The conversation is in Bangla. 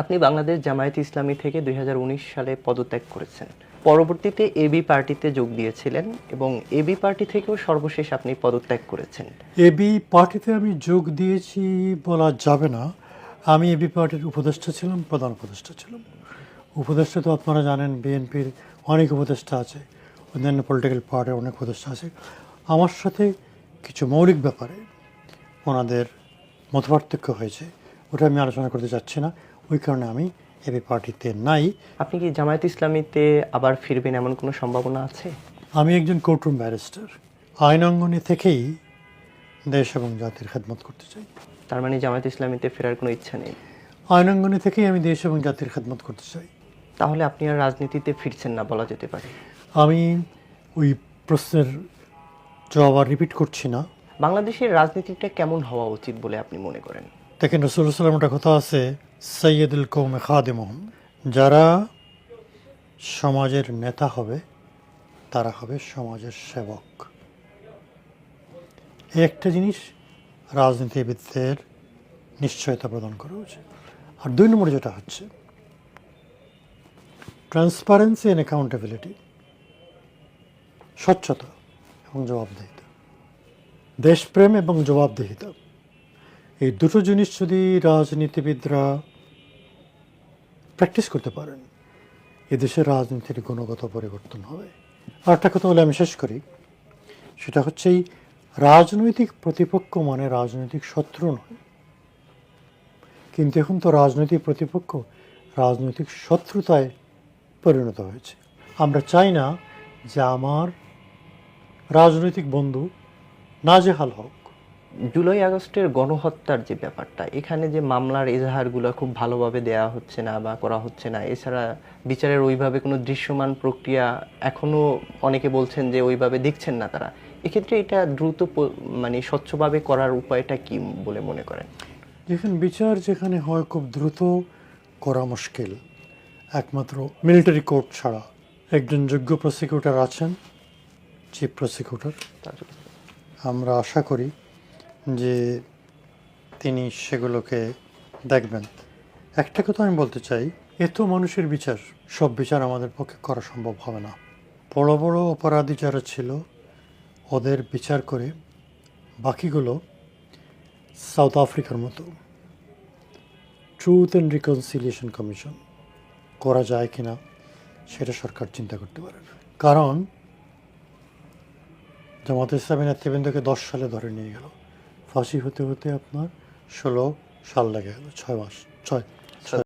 আপনি বাংলাদেশ জামায়াতে ইসলামী থেকে ২০১৯ সালে পদত্যাগ করেছেন। পরবর্তীতে এবি পার্টিতে যোগ দিয়েছিলেন এবং এবি পার্টি থেকেও সর্বশেষ আপনি পদত্যাগ করেছেন। এবি পার্টিতে আমি যোগ দিয়েছি বলা যাবে না। আমি এবি পার্টির উপদেষ্টা ছিলাম, প্রধান উপদেষ্টা ছিলাম। উপদেষ্টা তো আপনারা জানেন, বিএনপির অনেক উপদেষ্টা আছে, অন্যান্য পলিটিক্যাল পার্টির অনেক উপদেষ্টা আছে। আমার সাথে কিছু মৌলিক ব্যাপারে ওনাদের মতপার্থক্য হয়েছে, ওটা আমি আলোচনা করতে চাচ্ছি না। ওই কারণে আমি এবি পার্টিতে নাই। আপনি কি জামায়াতে ইসলামীতে আবার ফিরবেন এমন কোনো সম্ভাবনা আছে? আমি একজন কোর্টরুম ব্যারিস্টার, আইন অঙ্গনে থেকেই দেশ এবং জাতির খেদমত করতে চাই। তার মানে জামায়াতে ইসলামীতে ফেরার কোনো ইচ্ছা নেই? আইনাঙ্গনে থেকেই আমি দেশ এবং জাতির খেদমত করতে চাই। তাহলে আপনি আর রাজনীতিতে ফিরছেন না বলা যেতে পারে। আমি ওই প্রশ্নের জবাব আর রিপিট করছি না। বাংলাদেশের রাজনীতিটা কেমন হওয়া উচিত বলে আপনি মনে করেন? দেখেন, রাসূলুল্লাহ সাল্লাল্লাহু আলাইহি ওয়াসাল্লাম একটা কথা আছে, সাইয়্যিদুল কওমে খাদিমুহুম, যারা সমাজের নেতা হবে তারা হবে সমাজের সেবক। এই একটা জিনিস রাজনীতিবিদদের নিশ্চয়তা প্রদান করা উচিত। আর ২ নম্বরে যেটা হচ্ছে ট্রান্সপারেন্সি অ্যান্ড অ্যাকাউন্টেবিলিটি, স্বচ্ছতা এবং জবাবদিহিতা, দেশপ্রেম এবং জবাবদিহিতা, এই দুটো জিনিস যদি রাজনীতিবিদরা প্র্যাকটিস করতে পারেন, এদেশের রাজনীতির গুণগত পরিবর্তন হবে। আর একটা কথা বলে আমি শেষ করি, সেটা হচ্ছে এই রাজনৈতিক প্রতিপক্ষ মানে রাজনৈতিক শত্রু নয়, কিন্তু এখন তো রাজনৈতিক প্রতিপক্ষ রাজনৈতিক শত্রুতায় পরিণত হয়েছে। আমরা চাই না যে আমার রাজনৈতিক বন্ধু নাজেহাল হোক। জুলাই আগস্টের গণহত্যার যে ব্যাপারটা, এখানে যে মামলার এজাহারগুলো খুব ভালোভাবে দেয়া হচ্ছে না বা করা হচ্ছে না, এছাড়া বিচারের ওইভাবে কোনো দৃশ্যমান প্রক্রিয়া এখনো অনেকে বলছেন যে ওইভাবে দেখছেন না তারা। এক্ষেত্রে এটা দ্রুত মানে স্বচ্ছভাবে করার উপায়টা কি বলে মনে করেন? যেখানে বিচার যেখানে হয় খুব দ্রুত করা মুশকিল, একমাত্র মিলিটারি কোর্ট ছাড়া। একজন যোগ্য প্রসিকিউটর আছেন, চিফ প্রসিকিউটর। আমরা আশা করি যে তিনি সেগুলোকে দেখবেন। একটা কথা আমি বলতে চাই, এত মানুষের বিচার, সব বিচার আমাদের পক্ষে করা সম্ভব হবে না। বড় বড় অপরাধী যারা ছিল ওদের বিচার করে বাকিগুলো সাউথ আফ্রিকার মতো ট্রুথ অ্যান্ড রিকনসিলিয়েশন কমিশন করা যায় কিনা সেটা সরকার চিন্তা করতে পারে। কারণ জামায়াতে ইসলামী নেতৃবৃন্দকে 10 সালে ধরে নিয়ে গেল, ফাঁসি হতে হতে আপনার 16 সাল লেগে গেল, 6 মাস, 6